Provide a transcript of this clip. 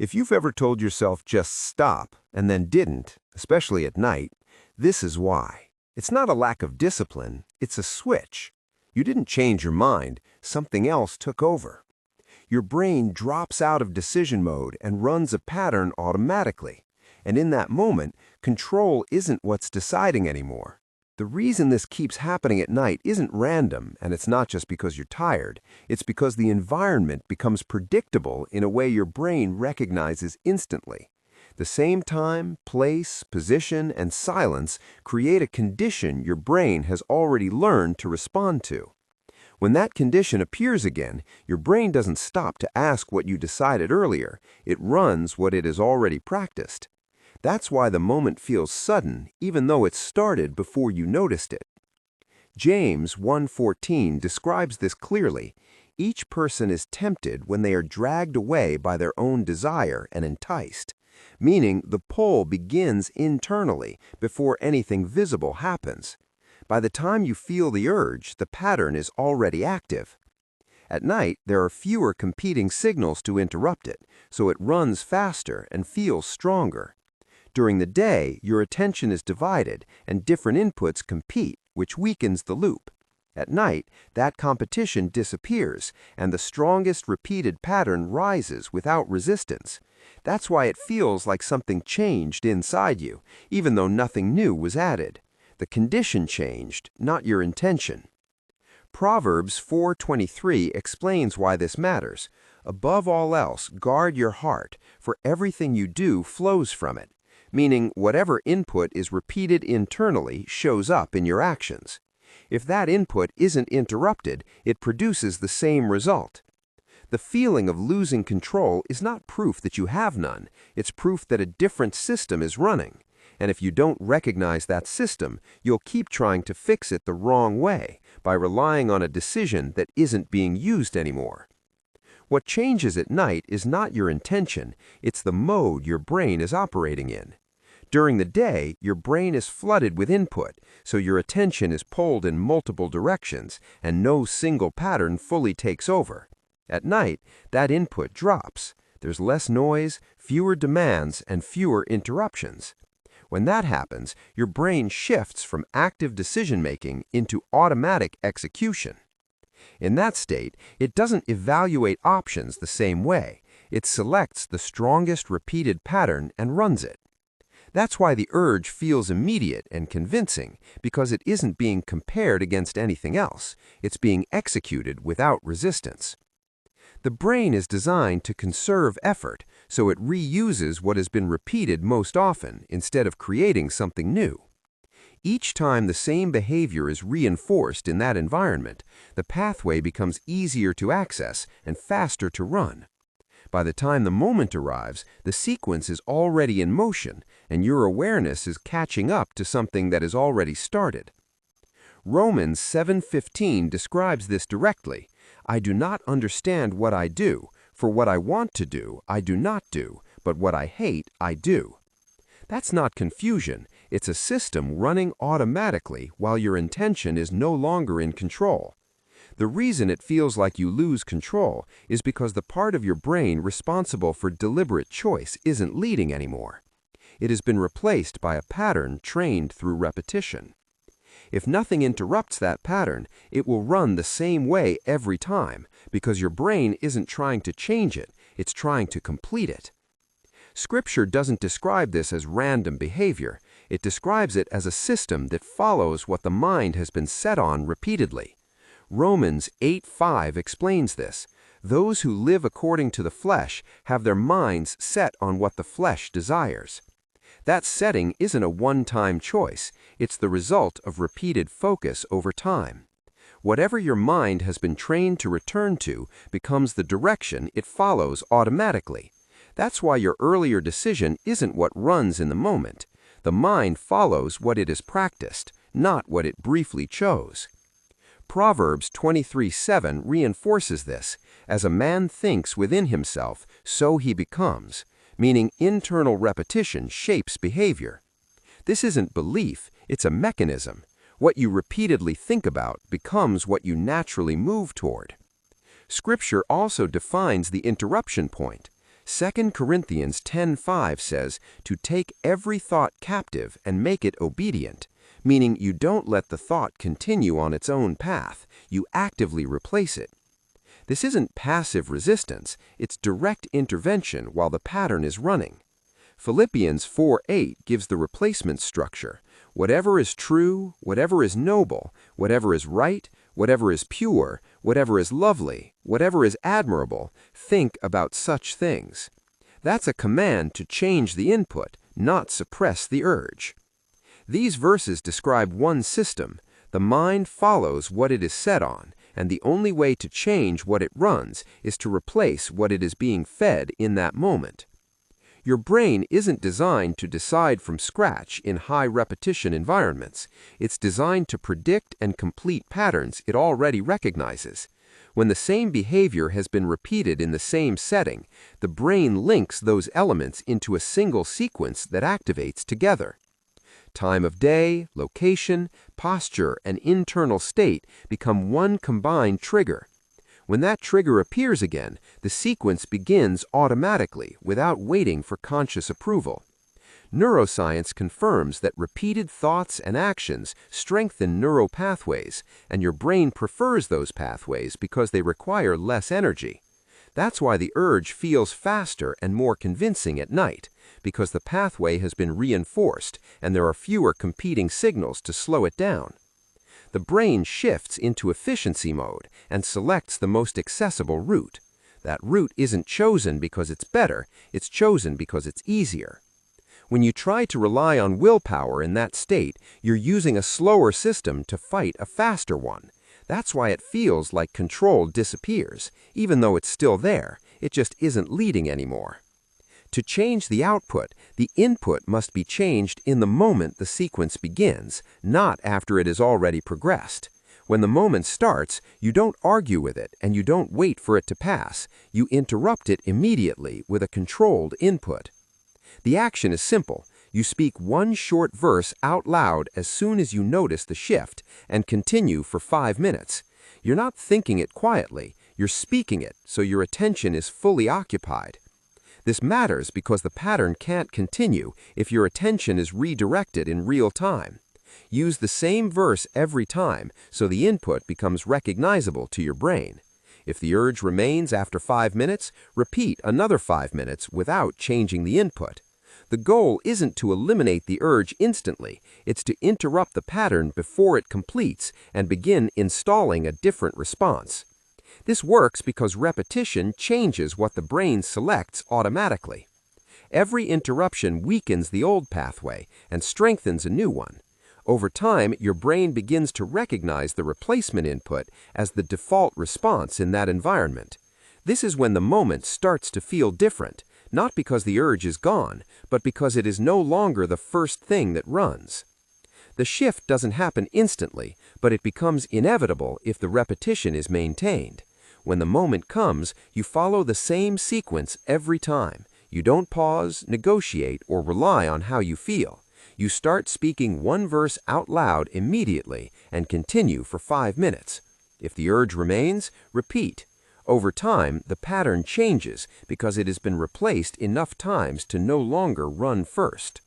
If you've ever told yourself just stop and then didn't, especially at night, this is why. It's not a lack of discipline, it's a switch. You didn't change your mind, something else took over. Your brain drops out of decision mode and runs a pattern automatically. And in that moment, control isn't what's deciding anymore. The reason this keeps happening at night isn't random, and it's not just because you're tired. It's because the environment becomes predictable in a way your brain recognizes instantly. The same time, place, position, and silence create a condition your brain has already learned to respond to. When that condition appears again, your brain doesn't stop to ask what you decided earlier. It runs what it has already practiced. That's why the moment feels sudden, even though it started before you noticed it. James 1:14 describes this clearly. Each person is tempted when they are dragged away by their own desire and enticed, meaning the pull begins internally before anything visible happens. By the time you feel the urge, the pattern is already active. At night, there are fewer competing signals to interrupt it, so it runs faster and feels stronger. During the day, your attention is divided and different inputs compete, which weakens the loop. At night, that competition disappears and the strongest repeated pattern rises without resistance. That's why it feels like something changed inside you, even though nothing new was added. The condition changed, not your intention. Proverbs 4:23 explains why this matters. Above all else, guard your heart, for everything you do flows from it. Meaning whatever input is repeated internally shows up in your actions. If that input isn't interrupted, it produces the same result. The feeling of losing control is not proof that you have none, it's proof that a different system is running. And if you don't recognize that system, you'll keep trying to fix it the wrong way by relying on a decision that isn't being used anymore. What changes at night is not your intention, it's the mode your brain is operating in. During the day, your brain is flooded with input, so your attention is pulled in multiple directions, and no single pattern fully takes over. At night, that input drops. There's less noise, fewer demands, and fewer interruptions. When that happens, your brain shifts from active decision-making into automatic execution. In that state, it doesn't evaluate options the same way. It selects the strongest repeated pattern and runs it. That's why the urge feels immediate and convincing, because it isn't being compared against anything else. It's being executed without resistance. The brain is designed to conserve effort, so it reuses what has been repeated most often instead of creating something new. Each time the same behavior is reinforced in that environment, the pathway becomes easier to access and faster to run. By the time the moment arrives, the sequence is already in motion, and your awareness is catching up to something that has already started. Romans 7:15 describes this directly. I do not understand what I do, for what I want to do, I do not do, but what I hate, I do. That's not confusion, it's a system running automatically while your intention is no longer in control. The reason it feels like you lose control is because the part of your brain responsible for deliberate choice isn't leading anymore. It has been replaced by a pattern trained through repetition. If nothing interrupts that pattern, it will run the same way every time because your brain isn't trying to change it, it's trying to complete it. Scripture doesn't describe this as random behavior. It describes it as a system that follows what the mind has been set on repeatedly. Romans 8:5 explains this. Those who live according to the flesh have their minds set on what the flesh desires. That setting isn't a one-time choice. It's the result of repeated focus over time. Whatever your mind has been trained to return to becomes the direction it follows automatically. That's why your earlier decision isn't what runs in the moment. The mind follows what it has practiced, not what it briefly chose. Proverbs 23:7 reinforces this. As a man thinks within himself, so he becomes, meaning internal repetition shapes behavior. This isn't belief, it's a mechanism. What you repeatedly think about becomes what you naturally move toward. Scripture also defines the interruption point. 2 Corinthians 10:5 says to take every thought captive and make it obedient, meaning you don't let the thought continue on its own path, you actively replace it. This isn't passive resistance, it's direct intervention while the pattern is running. Philippians 4:8 gives the replacement structure. Whatever is true, whatever is noble, whatever is right, whatever is pure, whatever is lovely, whatever is admirable, think about such things. That's a command to change the input, not suppress the urge. These verses describe one system. The mind follows what it is set on, and the only way to change what it runs is to replace what it is being fed in that moment. Your brain isn't designed to decide from scratch in high-repetition environments. It's designed to predict and complete patterns it already recognizes. When the same behavior has been repeated in the same setting, the brain links those elements into a single sequence that activates together. Time of day, location, posture, and internal state become one combined trigger. When that trigger appears again, the sequence begins automatically without waiting for conscious approval. Neuroscience confirms that repeated thoughts and actions strengthen neural pathways, and your brain prefers those pathways because they require less energy. That's why the urge feels faster and more convincing at night, because the pathway has been reinforced and there are fewer competing signals to slow it down. The brain shifts into efficiency mode and selects the most accessible route. That route isn't chosen because it's better, it's chosen because it's easier. When you try to rely on willpower in that state, you're using a slower system to fight a faster one. That's why it feels like control disappears. Even though it's still there, it just isn't leading anymore. To change the output, the input must be changed in the moment the sequence begins, not after it has already progressed. When the moment starts, you don't argue with it and you don't wait for it to pass. You interrupt it immediately with a controlled input. The action is simple. You speak one short verse out loud as soon as you notice the shift and continue for 5 minutes. You're not thinking it quietly, you're speaking it so your attention is fully occupied. This matters because the pattern can't continue if your attention is redirected in real time. Use the same verse every time so the input becomes recognizable to your brain. If the urge remains after 5 minutes, repeat another 5 minutes without changing the input. The goal isn't to eliminate the urge instantly, it's to interrupt the pattern before it completes and begin installing a different response. This works because repetition changes what the brain selects automatically. Every interruption weakens the old pathway and strengthens a new one. Over time, your brain begins to recognize the replacement input as the default response in that environment. This is when the moment starts to feel different, not because the urge is gone, but because it is no longer the first thing that runs. The shift doesn't happen instantly, but it becomes inevitable if the repetition is maintained. When the moment comes, you follow the same sequence every time. You don't pause, negotiate, or rely on how you feel. You start speaking one verse out loud immediately and continue for 5 minutes. If the urge remains, repeat. Over time, the pattern changes because it has been replaced enough times to no longer run first.